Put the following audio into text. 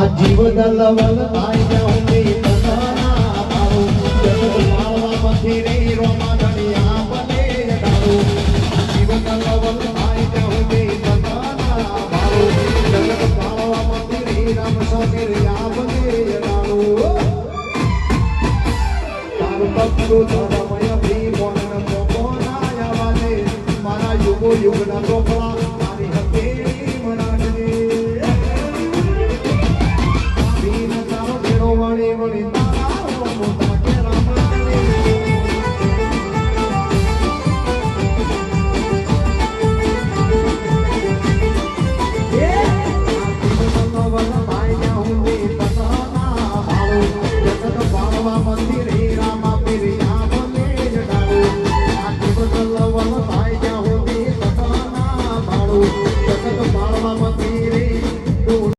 જીવન લવલ આઈ જાઉં ને તના મારો જગત માળવા મથી રોમા ધણિયા બને ડાળો જીવન લવલ આઈ જાઉં ને તના મારો જગત માળવા મથી રામ સગર યા બને ડાળો તારું પગલું